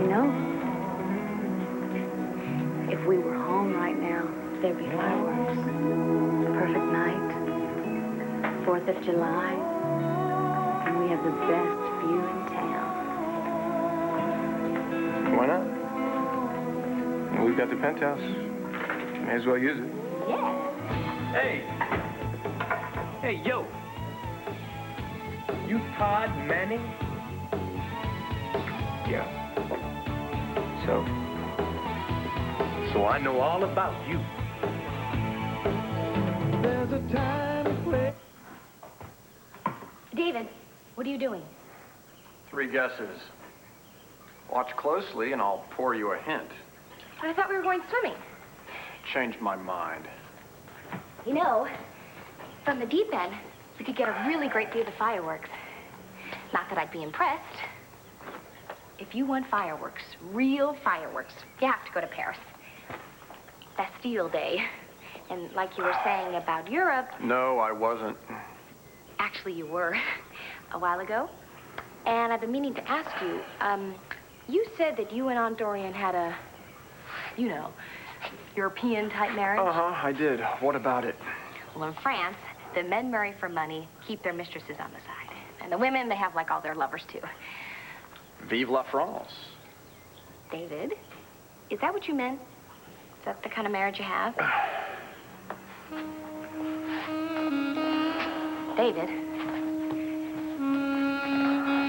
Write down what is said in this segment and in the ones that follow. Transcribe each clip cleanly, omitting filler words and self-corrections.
You know, if we were home right now, there'd be fireworks. Perfect night. 4th of July. And we have the best view in town. Why not? Well, we've got the penthouse. May as well use it. Yeah. Hey! Hey, yo! You Todd Manning? Yeah. So? So I know all about you. There's a time to play. David, what are you doing? 3 guesses. Watch closely and I'll pour you a hint. I thought we were going swimming. Changed my mind. You know, from the deep end, we could get a really great view of the fireworks. Not that I'd be impressed. If you want fireworks, real fireworks, you have to go to Paris. Bastille Day. And like you were saying about Europe... No, I wasn't. Actually, you were a while ago. And I've been meaning to ask you, you said that you and Aunt Dorian had a, you know, European-type marriage? Uh-huh, I did. What about it? Well, in France, the men marry for money, keep their mistresses on the side. And the women, they have, like, all their lovers, too. Vive la France. David, is that what you meant? Is that the kind of marriage you have? David,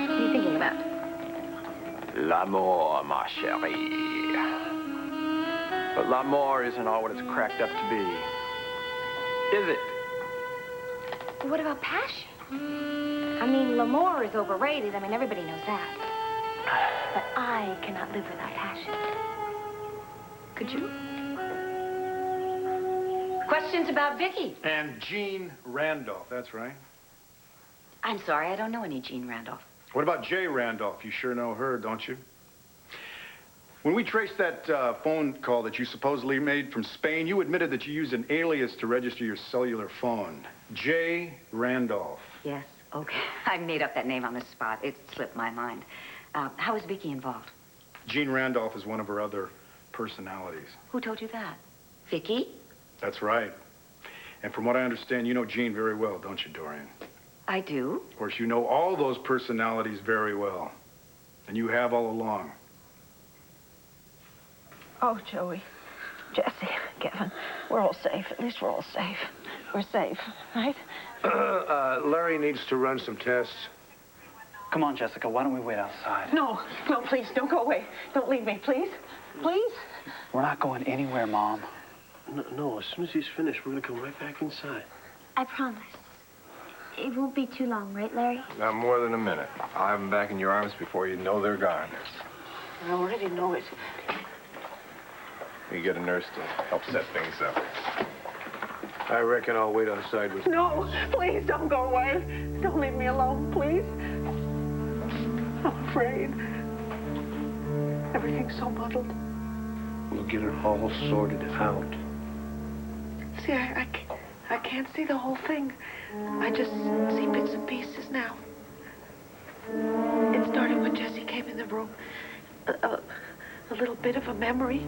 what are you thinking about? L'amour, ma chérie. But l'amour isn't all what it's cracked up to be. Is it? What about passion? I mean, l'amour is overrated. I mean, everybody knows that. But I cannot live without passion. Could you? Questions about Vicky? And Jean Randolph, that's right. I'm sorry, I don't know any Jean Randolph. What about Jay Randolph? You sure know her, don't you? When we traced that phone call that you supposedly made from Spain, you admitted that you used an alias to register your cellular phone. Jay Randolph. Yes, okay. I made up that name on the spot. It slipped my mind. How is Vicky involved? Jean Randolph is one of her other personalities. Who told you that? Vicky? That's right. And from what I understand, you know Jean very well, don't you, Dorian? I do. Of course, you know all those personalities very well. And you have all along. Oh, Joey, Jesse, Kevin, we're all safe. At least we're all safe. We're safe, right? Larry needs to run some tests. Come on, Jessica, why don't we wait outside? No, no, please, don't go away. Don't leave me, please. Please? We're not going anywhere, Mom. No, as soon as he's finished, we're going to come right back inside. I promise. It won't be too long, right, Larry? Not more than a minute. I'll have them back in your arms before you know they're gone. I already know it. You get a nurse to help set things up. I reckon I'll wait outside with you. No, please don't go away. Don't leave me alone, please. I'm afraid. Everything's so muddled. We'll get it all sorted out. See, I can't see the whole thing. I just see bits and pieces now. It started when Jesse came in the room. A little bit of a memory.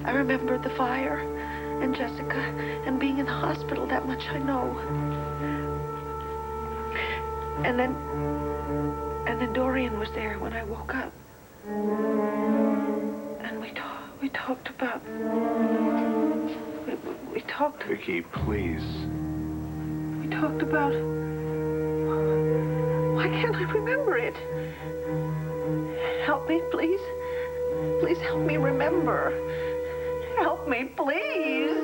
I remember the fire and Jessica and being in the hospital. That much I know. And then Dorian was there when I woke up. And we talked about... We talked... Vicky, please. We talked about... Why can't I remember it? Help me, please. Please help me remember. Help me, please.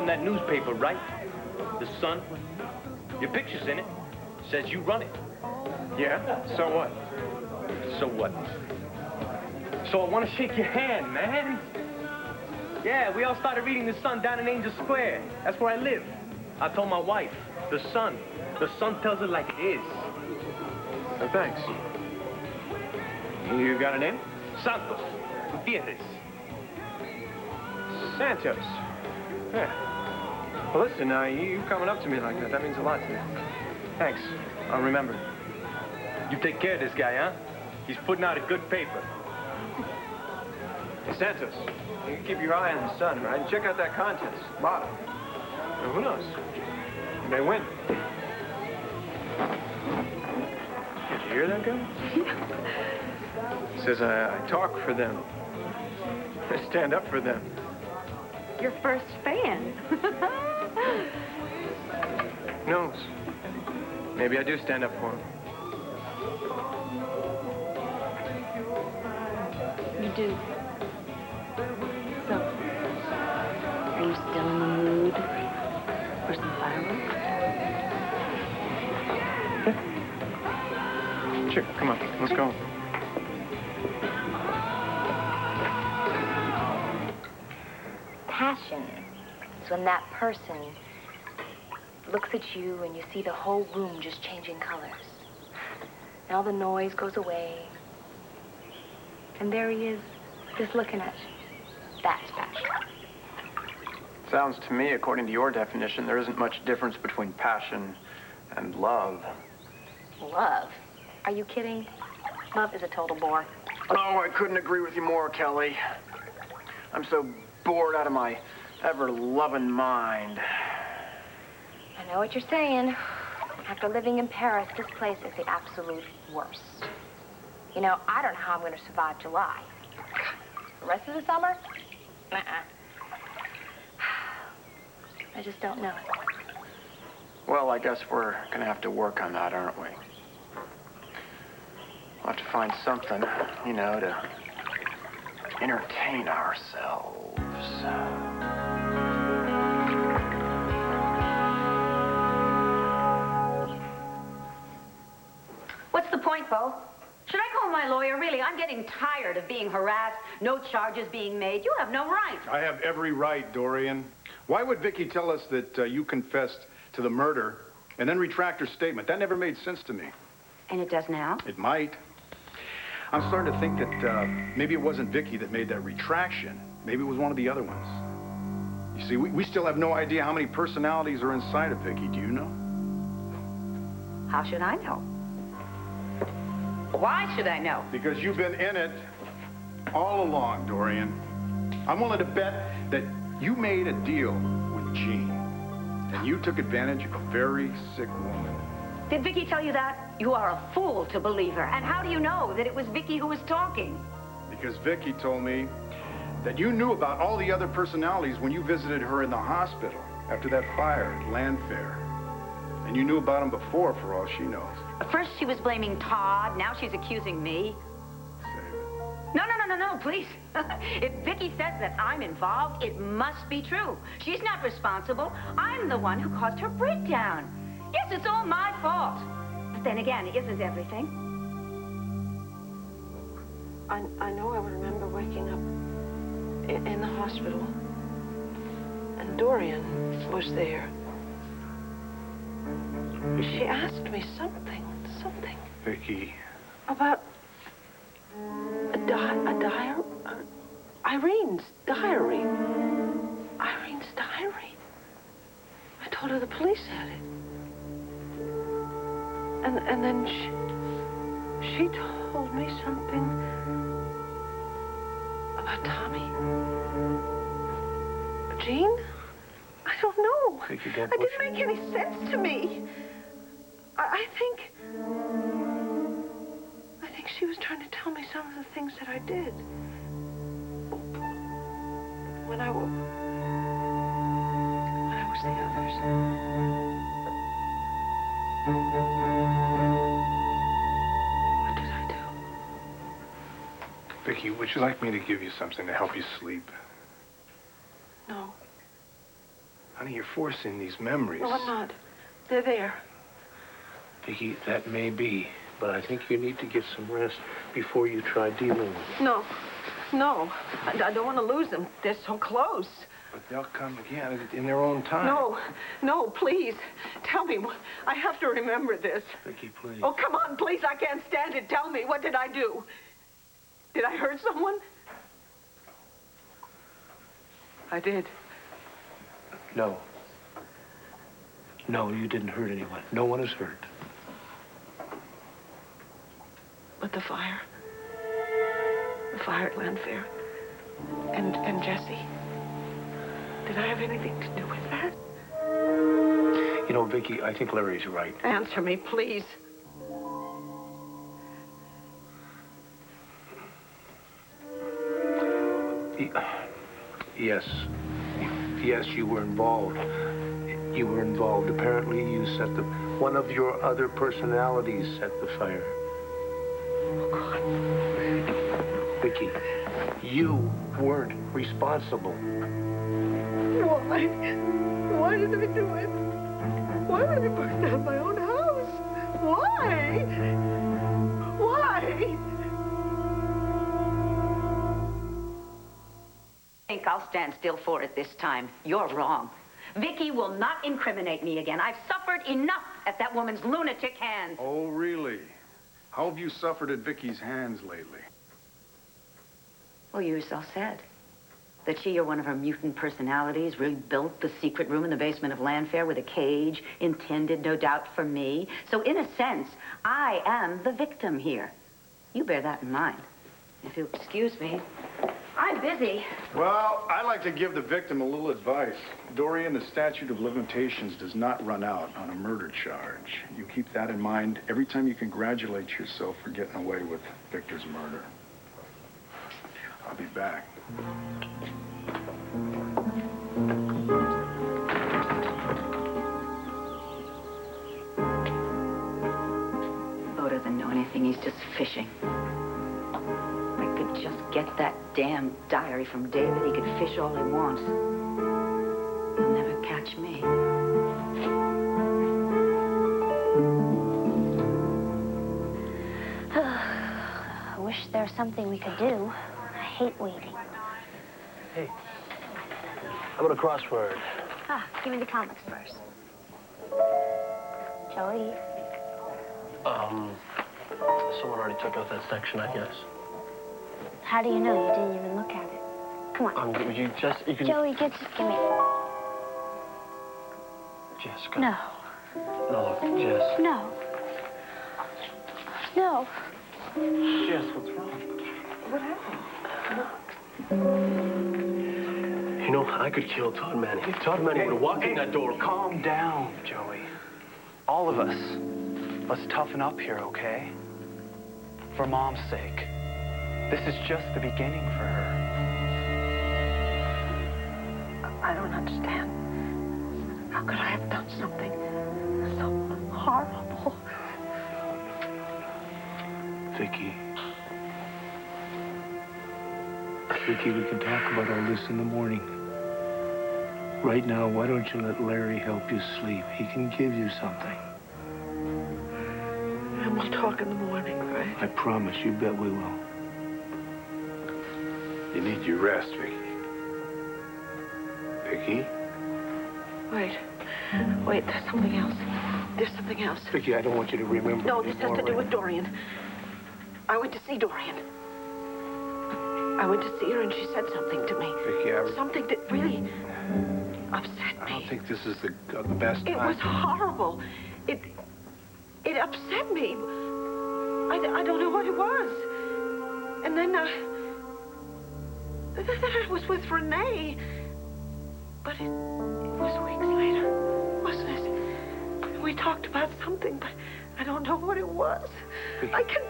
run that newspaper, right? The Sun. Your picture's in it. Says you run it. Yeah? So what? So what? So I want to shake your hand, man. Yeah, we all started reading the Sun down in Angel Square. That's where I live. I told my wife, the Sun. The Sun tells it like it is. Oh, thanks. You got a name? Santos Gutierrez. Santos. Yeah. Well, listen, you coming up to me like that means a lot to me. Thanks. I'll remember. You take care of this guy, huh? He's putting out a good paper. Hey, Santos, you can keep your eye on the Sun, right? And check out that contest. Bottom. Well, who knows? You may win. Did you hear that guy? He says I talk for them. I stand up for them. Your first fan. Who knows? Maybe I do stand up for him. You do. So, are you still in the mood for some fireworks? Sure, come on, let's go. Passion is when that person looks at you and you see the whole room just changing colors. And all the noise goes away. And there he is, just looking at you. That's passion. Sounds to me, according to your definition, there isn't much difference between passion and love. Love? Are you kidding? Love is a total bore. Oh, I couldn't agree with you more, Kelly. I'm so bored out of my ever-loving mind. I know what you're saying. After living in Paris, this place is the absolute worst. You know, I don't know how I'm going to survive July. The rest of the summer? I just don't know. Well, I guess we're gonna have to work on that, aren't we? We'll have to find something, you know, to entertain ourselves. What's the point, Bo? Should I call my lawyer? Really, I'm getting tired of being harassed, no charges being made. You have no right. I have every right, Dorian. Why would Vicky tell us that you confessed to the murder and then retract her statement? That never made sense to me. And it does now? It might. I'm starting to think that maybe it wasn't Vicky that made that retraction. Maybe it was one of the other ones. You see, we still have no idea how many personalities are inside of Vicky. Do you know? How should I know? Why should I know? Because you've been in it all along, Dorian. I'm willing to bet that you made a deal with Jean, and you took advantage of a very sick woman. Did Vicky tell you that? You are a fool to believe her. And how do you know that it was Vicky who was talking? Because Vicky told me that you knew about all the other personalities when you visited her in the hospital after that fire at Landfair. And you knew about them before, for all she knows. First she was blaming Todd, now she's accusing me. Save it. No, please. If Vicky says that I'm involved, it must be true. She's not responsible. I'm the one who caused her breakdown. Yes, it's all my fault. But then again, it isn't everything. I know I remember waking up in the hospital, and Dorian was there. She asked me something. Vicky. About Irene's diary. Irene's diary. I told her the police had it. And then she told me something about Tommy. Jean? I don't know. Vicky, don't It push. didn't make any sense to me. I think she was trying to tell me some of the things that I did. When I was the others. What did I do? Vicky, would you like me to give you something to help you sleep? No. Honey, you're forcing these memories. No, I'm not. They're there. Vicky, that may be, but I think you need to get some rest before you try dealing with it. No. No. I don't want to lose them. They're so close. But they'll come again in their own time. No. No, please. Tell me. I have to remember this. Vicky, please. Oh, come on, please. I can't stand it. Tell me. What did I do? Did I hurt someone? I did. No. No, you didn't hurt anyone. No one is hurt. But the fire. The fire at Landfair. And Jesse. Did I have anything to do with that? You know, Vicky, I think Larry's right. Answer me, please. Yes. Yes, you were involved. You were involved. Apparently, you set one of your other personalities set the fire. Oh, God. Vicky, you weren't responsible. Why? Why did I do it? Why did I burn down my own house? Why? Why? I think I'll stand still for it this time. You're wrong. Vicky will not incriminate me again. I've suffered enough at that woman's lunatic hands. Oh, really? How have you suffered at Vicky's hands lately? Well, you yourself said that she or one of her mutant personalities rebuilt the secret room in the basement of Landfair with a cage intended, no doubt, for me. So, in a sense, I am the victim here. You bear that in mind. If you'll excuse me, I'm busy. Well, I like to give the victim a little advice. Dorian, the statute of limitations does not run out on a murder charge. You keep that in mind every time you congratulate yourself for getting away with Victor's murder. I'll be back. Bo doesn't know anything. He's just fishing. If I could just get that damn diary from David, he could fish all he wants. He'll never catch me. I wish there was something we could do. I hate waiting. Hey, how about a crossword? Ah, give me the comics first. Joey. Someone already took out that section, I guess. How do you know? You didn't even look at it. Come on. You can... Joey, just give me... Jessica. No. No, Jess. No. No. Jess, what's wrong? What happened? You know, I could kill Todd Manning. If Todd Manning would have walked in that door... Calm down, Joey. All of us. Let's toughen up here, okay? For Mom's sake. This is just the beginning for her. I don't understand. How could I have done something so horrible? Vicky, we can talk about all this in the morning. Right now, why don't you let Larry help you sleep? He can give you something. And we'll talk in the morning, right? I promise, you bet we will. You need your rest, Vicky. Vicky? Wait, there's something else. There's something else. Vicky, I don't want you to remember. No, this has to do with Dorian. I went to see Dorian. I went to see her and she said something to me. Vicky, something that really upset me. I don't think this is the best time. It was horrible. It upset me. I don't know what it was. And then I was with Renee. But it was weeks later, wasn't it? We talked about something, but I don't know what it was. I can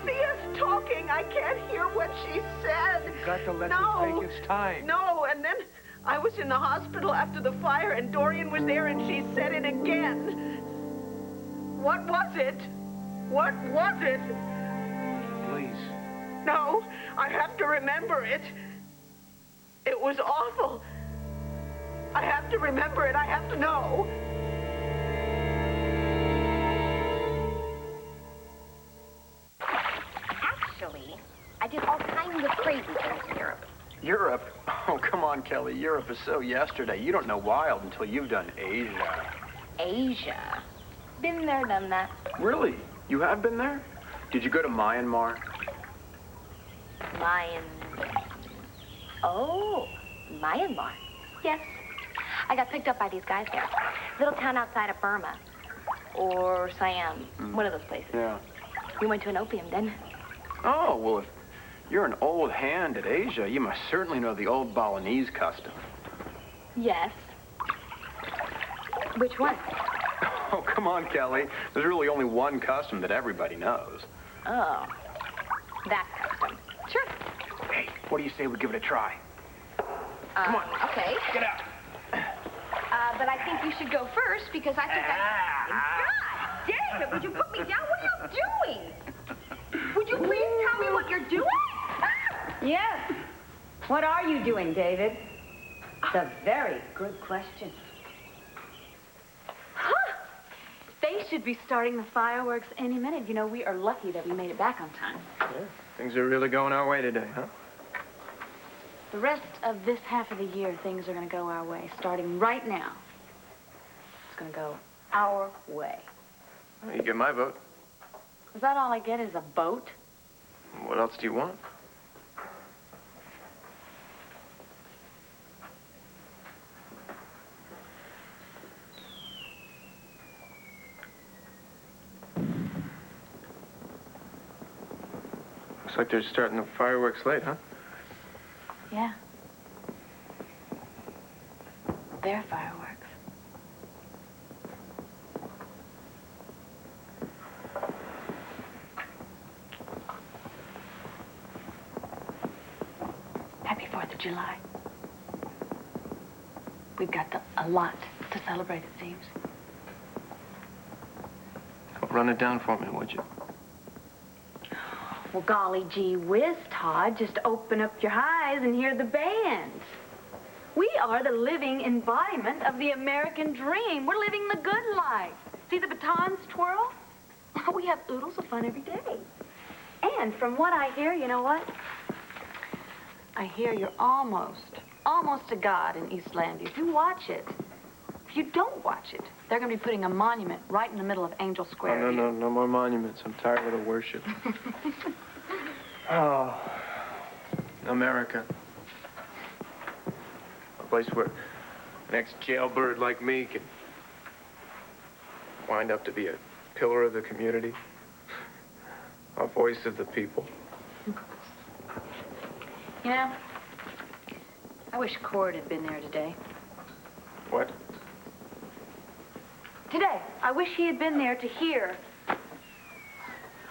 see us talking. I can't hear what she said. You've got to let it take its time. No, and then I was in the hospital after the fire, and Dorian was there, and she said it again. What was it? What was it? Please. No, I have to remember it. It was awful. I I have to remember it. I have to know. Actually, I did all kinds of crazy things in Europe. Europe? Oh, come on, Kelly. Europe is so yesterday. You don't know wild until you've done Asia. Asia. Been there, done that. Really? You have been there? Did you go to Myanmar? Oh, Myanmar. Yes. I got picked up by these guys there. Little town outside of Burma. Or Siam. One of those places. Yeah. We went to an opium den. Oh, well, if you're an old hand at Asia, you must certainly know the old Balinese custom. Yes. Which one? Oh, come on, Kelly. There's really only one custom that everybody knows. Oh. That custom. Sure. Hey, what do you say we give it a try? Come on. Okay. Get out. But I think you should go first because I think God damn it! Would you put me down? What are you doing? Would you please tell me what you're doing? Yes. What are you doing, David? It's a very good question. Huh? They should be starting the fireworks any minute. You know, we are lucky that we made it back on time. Yeah. Things are really going our way today, huh? The rest of this half of the year, things are going to go our way. Starting right now, it's going to go our way. Well, you get my vote. Is that all I get is a boat? What else do you want? Looks like they're starting the fireworks late, huh? Yeah. Their fireworks. Happy 4th of July. We've got a lot to celebrate, it seems. Run it down for me, would you? Well, golly gee whiz, Todd, just open up your eyes and hear the band. We are the living embodiment of the American dream. We're living the good life. See the batons twirl? We have oodles of fun every day. And from what I hear, you know what? I hear you're almost a god in East Landview. If you watch it, if you don't watch it, they're going to be putting a monument right in the middle of Angel Square. Oh, no more monuments. I'm tired of the worship. Oh, America. A place where an ex-jailbird like me can wind up to be a pillar of the community, a voice of the people. You know, I wish Cord had been there today. What? Today, I wish he had been there to hear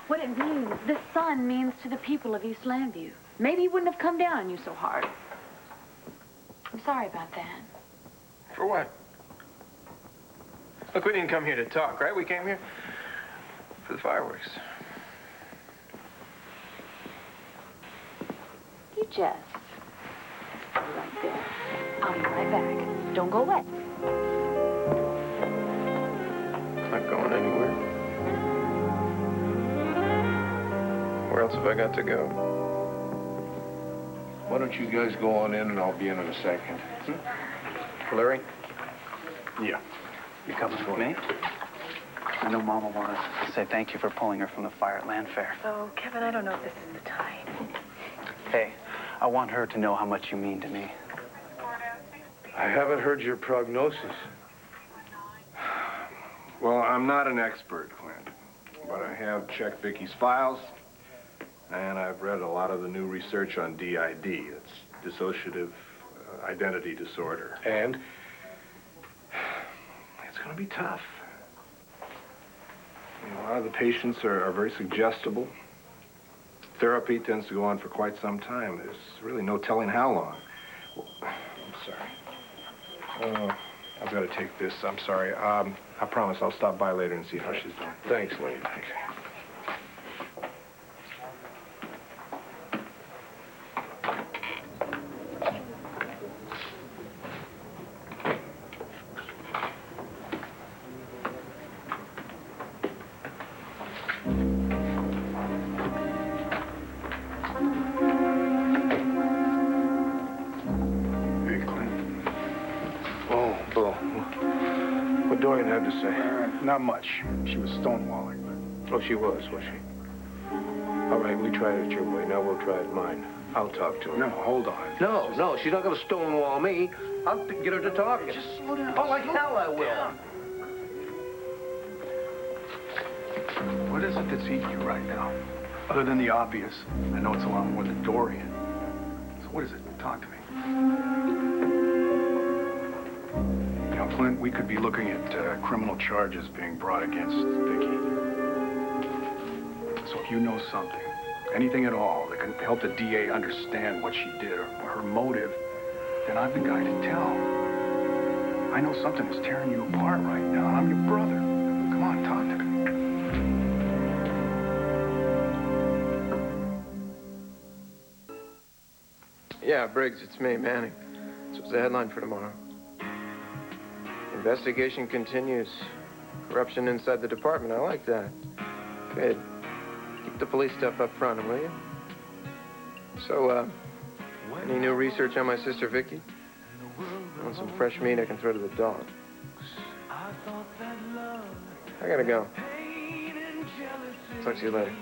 what it means, the sun means to the people of East Landview. Maybe he wouldn't have come down on you so hard. I'm sorry about that. For what? Look, we didn't come here to talk, right? We came here for the fireworks. You just stay right there. I'll be right back. Don't go away. Not going anywhere. Where else have I got to go? Why don't you guys go on in and I'll be in a second. Larry? Yeah. You coming with me? I know Mama wanted to say thank you for pulling her from the fire at Land Fair. Oh, Kevin, I don't know if this is the time. Hey, I want her to know how much you mean to me. I haven't heard your prognosis. Well, I'm not an expert, Clint, but I have checked Vicky's files, and I've read a lot of the new research on DID. It's dissociative identity disorder. And it's going to be tough. You know, a lot of the patients are very suggestible. Therapy tends to go on for quite some time. There's really no telling how long. Well, I'm sorry. I've got to take this. I'm sorry. I promise I'll stop by later and see how she's doing. Thanks, Lee. Thanks. Hey, Clint. Oh, Bill. What Dorian had to say? Not much. She was stonewalling. Oh, she was she? All right, we tried it your way. Now we'll try it mine. I'll talk to her. No, hold on. No, she's not going to stonewall me. I'll get her to talk. Just slow down. Oh, like hell I will. What is it that's eating you right now? Other than the obvious. I know it's a lot more than Dorian. So what is it? Talk to me. You know, Clint, we could be looking at criminal charges being brought against Vicky. So if you know something, anything at all, that can help the DA understand what she did or her motive, then I'm the guy to tell. I know something is tearing you apart right now, and I'm your brother. Come on, talk to me. Yeah, Briggs, it's me, Manning. This was the headline for tomorrow. Investigation continues. Corruption inside the department. I like that. Good. Keep the police stuff up front, will you? So, any new research on my sister Vicky? Want some fresh meat I can throw to the dogs? I gotta go. Talk to you later.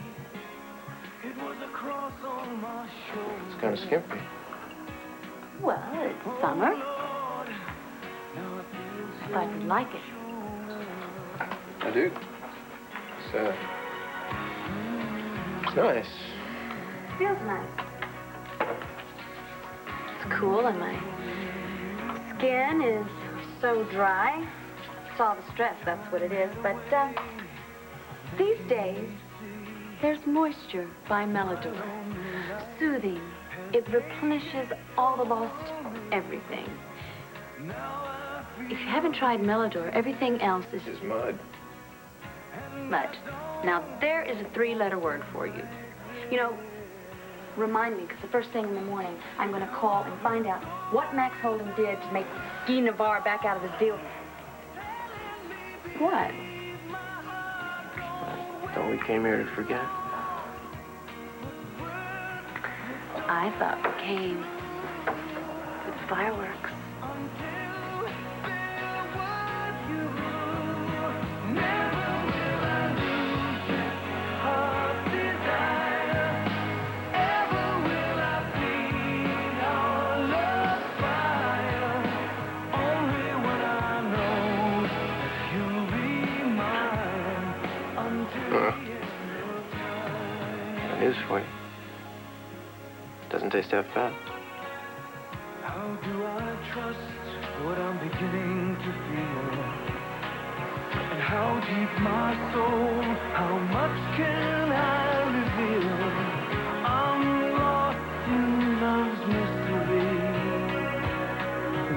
It's kind of skimpy. Well, it's summer. Thought you'd like it. I do. It's nice. Feels nice. It's cool and my skin is so dry. It's all the stress, that's what it is. But these days, there's moisture by Melodor. Soothing. It replenishes all the lost everything. If you haven't tried Melodor, everything else is It's mud. mud. Now, there is a 3-letter word for you. You know, remind me, because the first thing in the morning, I'm going to call and find out what Max Holden did to make Guy Navarre back out of his deal. What? Don't we came here to forget? I thought we came with fireworks. That is for you. Doesn't taste half bad. How do I trust what I'm beginning to feel? And how deep my soul, how much can I reveal? I'm lost in love's mystery,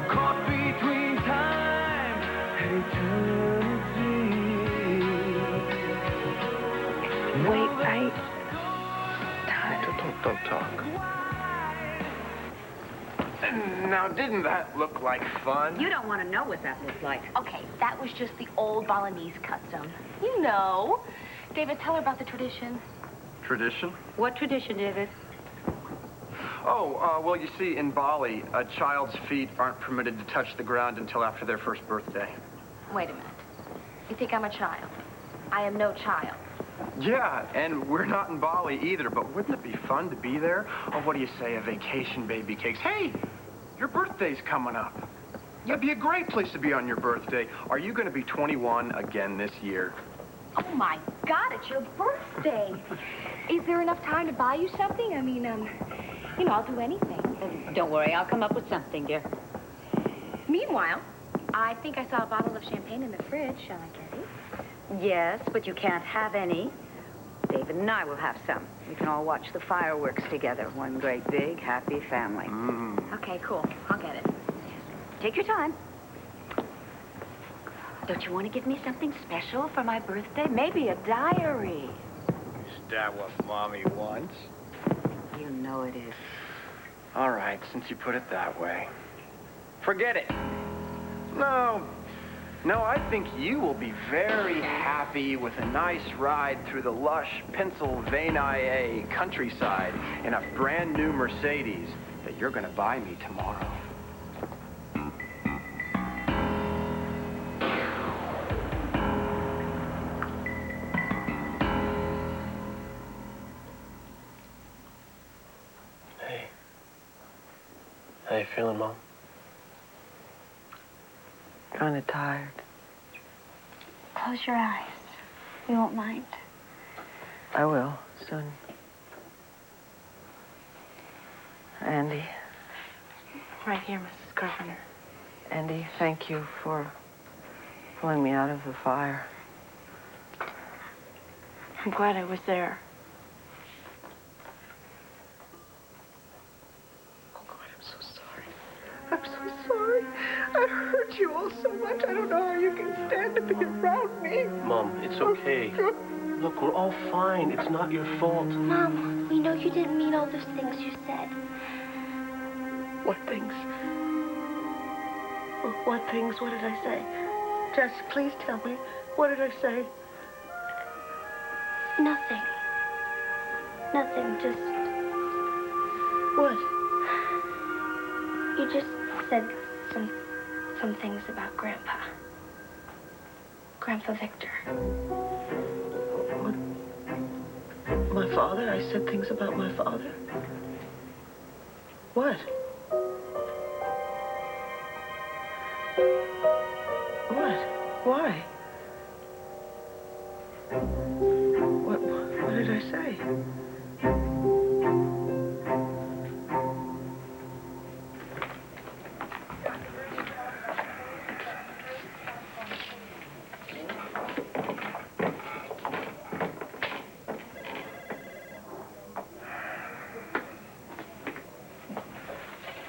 caught between time and eternity. Wait, Don't talk. Now, didn't that look like fun? You don't want to know what that looked like. Okay, that was just the old Balinese custom. You know. David, tell her about the tradition. Tradition? What tradition, David? Oh, well, you see, in Bali, a child's feet aren't permitted to touch the ground until after their first birthday. Wait a minute. You think I'm a child? I am no child. Yeah, and we're not in Bali either, but wouldn't it be fun to be there? Oh, what do you say, a vacation, baby cakes? Hey, your birthday's coming up. It'd be a great place to be on your birthday. Are you going to be 21 again this year? Oh, my God, it's your birthday. Is there enough time to buy you something? I mean, you know, I'll do anything. Don't worry, I'll come up with something, dear. Meanwhile, I think I saw a bottle of champagne in the fridge. Shall I get it? Yes, but you can't have any. David and I will have some. We can all watch the fireworks together. One great, big, happy family. Okay, cool. I'll get it. Take your time. Don't you want to give me something special for my birthday? Maybe a diary. Is that what Mommy wants? You know it is. All right, since you put it that way. Forget it. No, No, I think you will be very happy with a nice ride through the lush Pennsylvania countryside in a brand new Mercedes that you're gonna buy me tomorrow. Hey. How you feeling, Mom? Kind of tired. Close your eyes. You won't mind. I will, soon. Andy. Right here, Mrs. Carpenter. Andy, thank you for pulling me out of the fire. I'm glad I was there. Oh, God, I'm so sorry. I'm so sorry. I hurt you all so much. I don't know how you can stand to be around me. Mom, it's okay. Look, we're all fine. It's not your fault. Mom, we know you didn't mean all those things you said. What things? What things? What did I say? Jess, please tell me. What did I say? Nothing. Nothing, just... What? You just said some things about Grandpa. Grandpa Victor. What? My father? I said things about my father? What? What? Why? What did I say?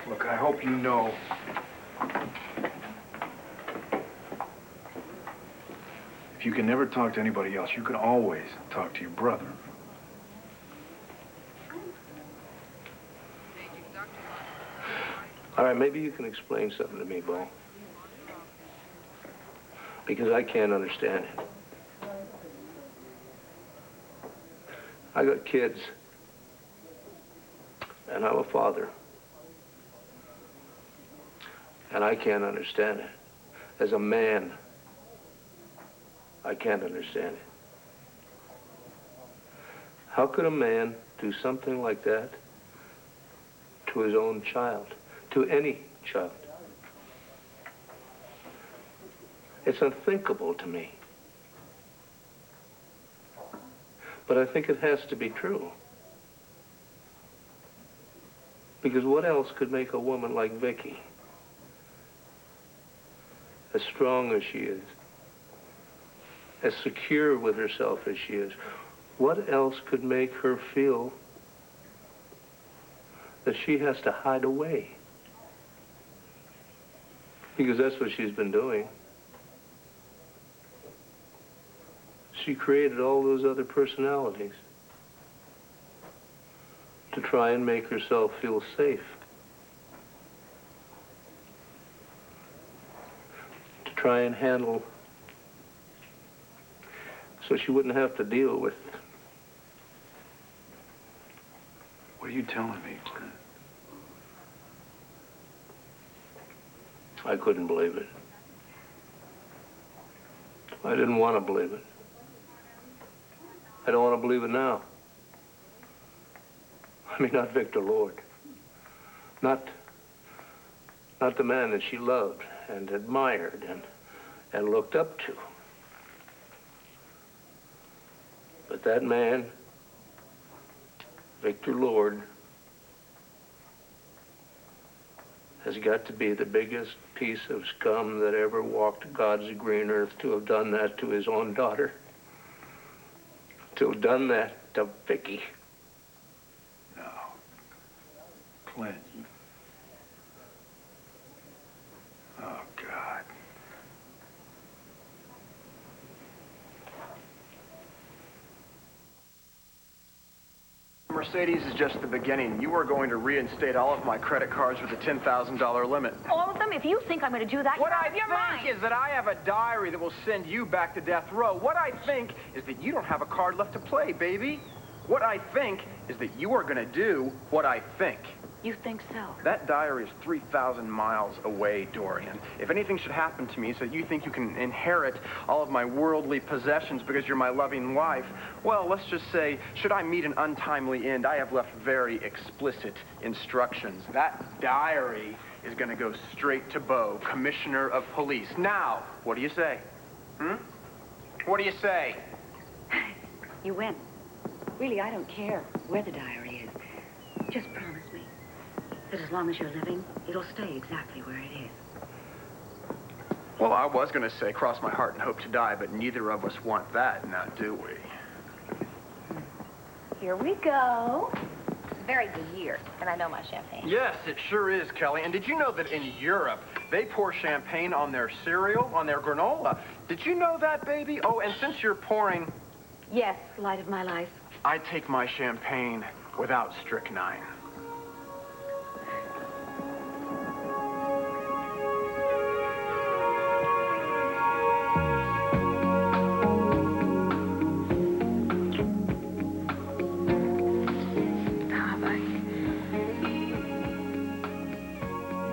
Look, I hope you know. If you can never talk to anybody else, you can always talk to your brother. All right, maybe you can explain something to me, Bo. Because I can't understand it. I got kids. And I'm a father. And I can't understand it. As a man, I can't understand it. How could a man do something like that to his own child? To any child? It's unthinkable to me. But I think it has to be true. Because what else could make a woman like Vicky, as strong as she is, as secure with herself as she is, what else could make her feel that she has to hide away? Because that's what she's been doing. She created all those other personalities to try and make herself feel safe. To try and handle so she wouldn't have to deal with. What are you telling me, Clint? I couldn't believe it. I didn't want to believe it. I don't want to believe it now. I mean, not Victor Lord. Not the man that she loved and admired and looked up to. But that man, Victor Lord, has got to be the biggest piece of scum that ever walked God's green earth to have done that to his own daughter. To have done that to Vicky. No. Clint. Oh, God. Mercedes is just the beginning. You are going to reinstate all of my credit cards with a $10,000 limit. All of them? If you think I'm going to do that, What you're out I of your think mind. is that I have a diary that will send you back to death row. What I think is that you don't have a card left to play, baby. What I think is that you are going to do what I think. You think so? That diary is 3,000 miles away, Dorian. If anything should happen to me so that you think you can inherit all of my worldly possessions because you're my loving wife, well, let's just say, should I meet an untimely end, I have left very explicit instructions. That diary is going to go straight to Bo, Commissioner of Police. Now, what do you say? What do you say? You win. Really, I don't care where the diary is. Just promise me that as long as you're living, it'll stay exactly where it is. Well, I was going to say cross my heart and hope to die, but neither of us want that, now do we? Here we go. It's a very good year, and I know my champagne. Yes, it sure is, Kelly. And did you know that in Europe, they pour champagne on their cereal, on their granola? Did you know that, baby? Oh, and since you're pouring... Yes, light of my life. I take my champagne without strychnine.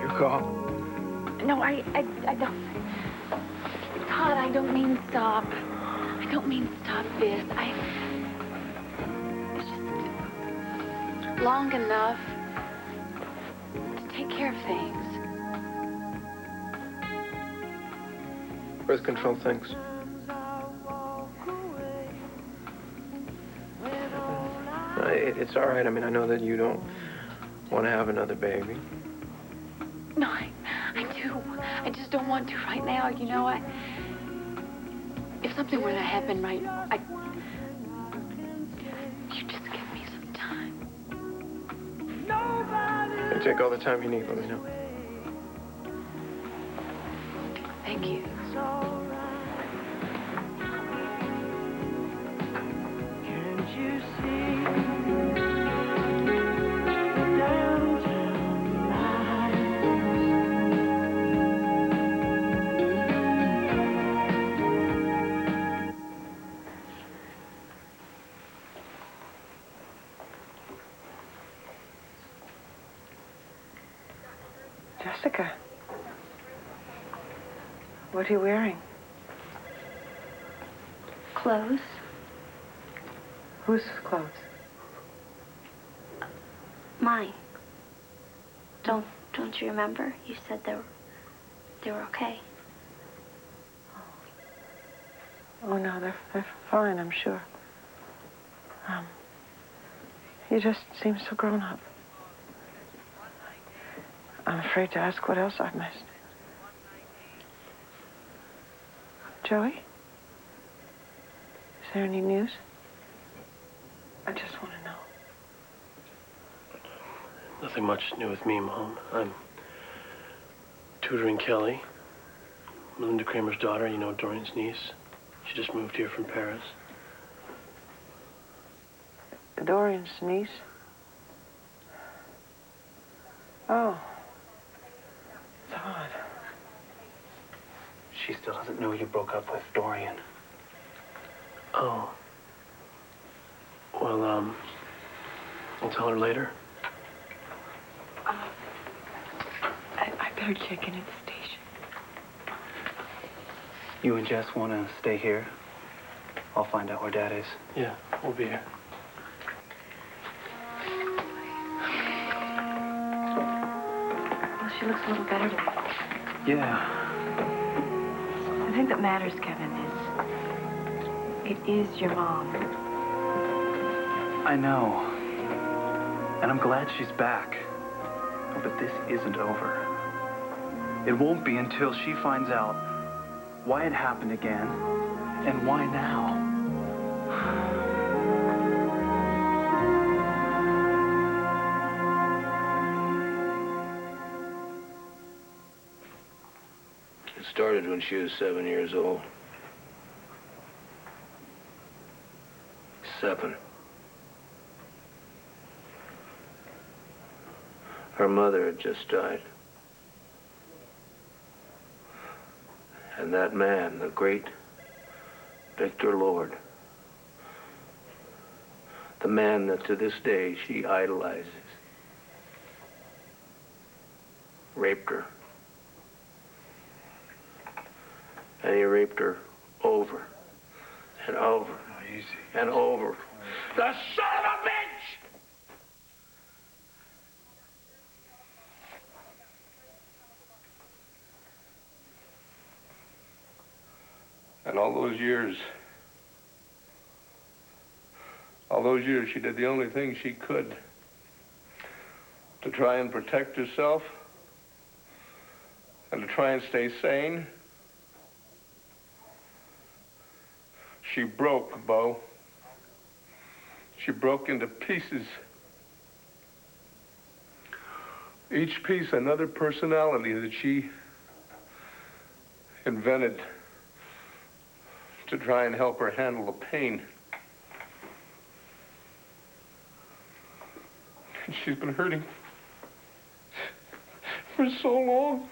Your call? No, I don't. Todd, I don't mean stop. I don't mean stop this. It's just long enough to take care of things. Birth control things. It's all right. I mean, I know that you don't want to have another baby. No, I do. I just don't want to right now. You know, if something were to happen right, you just give me some time. You take all the time you need, let me know. Thank you. Can't you see the downtown lights? Jessica, what are you wearing? Clothes? Whose clothes? Mine. Don't you remember? You said they were okay. Oh, no, they're fine, I'm sure. You just seem so grown up. I'm afraid to ask what else I've missed. Joey? Is there any news? I just want to know. Nothing much new with me, Mom. I'm tutoring Kelly, Melinda Kramer's daughter, you know, Dorian's niece. She just moved here from Paris. Dorian's niece? Oh. It's odd. She still doesn't know you broke up with Dorian. Oh. Well, I'll tell her later. I better check in at the station. You and Jess want to stay here? I'll find out where Dad is. Yeah, we'll be here. Well, she looks a little better today. Yeah. The thing that matters, Kevin, is it is your mom. I know. And I'm glad she's back. But this isn't over. It won't be until she finds out why it happened again and why now. It started when she was 7 years old. 7. Her mother had just died. And that man, the great Victor Lord, the man that to this day she idolizes, raped her. And he raped her over and over and over. The son of a bitch! And all those years she did the only thing she could to try and protect herself and to try and stay sane. She broke, Bo. She broke into pieces. Each piece another personality that she invented to try and help her handle the pain. And she's been hurting for so long,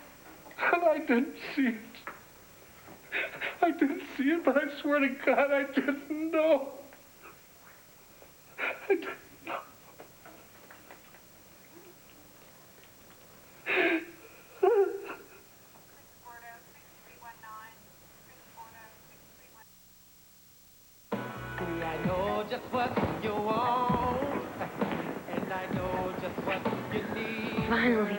and I didn't see it. I didn't see it, but I swear to God, I didn't know. I didn't know. I know just what you want, and I know just what you need. Finally.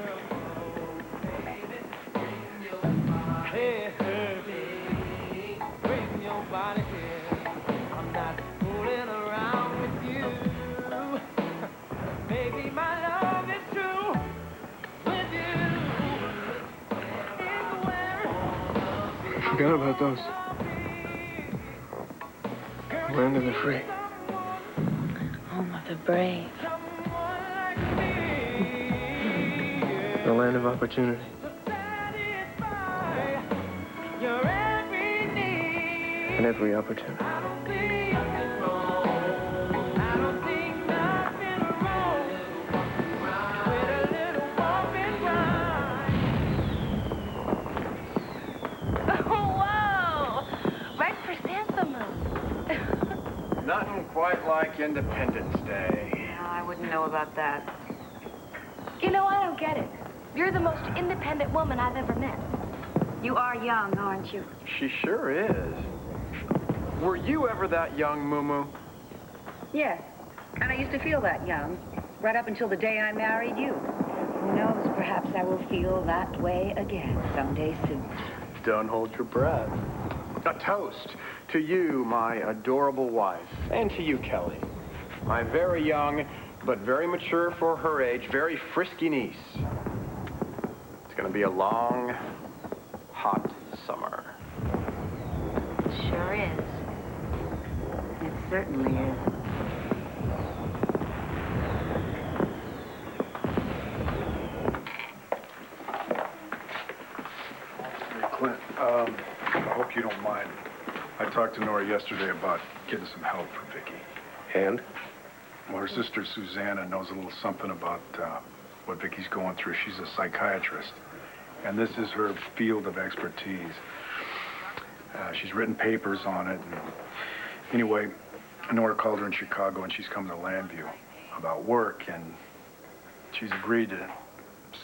Hey, baby, bring your body here. I'm not fooling around with you. Baby, my love is true with you. Forgot about those. Land of the free. Home of the brave. The land of opportunity. And every opportunity. Nothing quite like Independence Day. Yeah, I wouldn't know about that. You know, I don't get it. You're the most independent woman I've ever met. You are young, aren't you? She sure is. Were you ever that young, Moo? Yes. And I used to feel that young, right up until the day I married you. Who knows, perhaps I will feel that way again someday soon. Don't hold your breath. A toast to you, my adorable wife, and to you, Kelly. My very young, but very mature for her age, very frisky niece. It's gonna be a long, hot summer. It sure is. It certainly is. Hey, Clint, I hope you don't mind. I talked to Nora yesterday about getting some help for Vicky. And? Well, her sister Susanna knows a little something about what Vicky's going through. She's a psychiatrist, and this is her field of expertise. She's written papers on it. And anyway, Nora called her in Chicago, and she's coming to Landview about work, and she's agreed to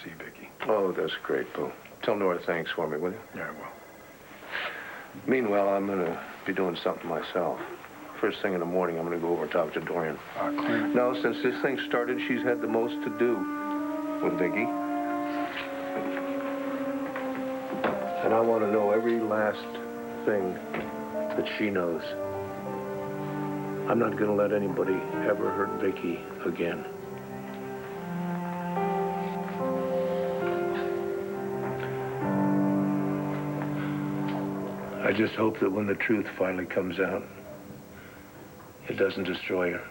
see Vicky. Oh, that's great, Boo. Tell Nora thanks for me, will you? Yeah, I will. Meanwhile, I'm going to be doing something myself. First thing in the morning, I'm going to go over and talk to Dorian. Clint. No, since this thing started, she's had the most to do with Vicky. And I want to know every last thing that she knows. I'm not going to let anybody ever hurt Vicky again. I just hope that when the truth finally comes out, it doesn't destroy her.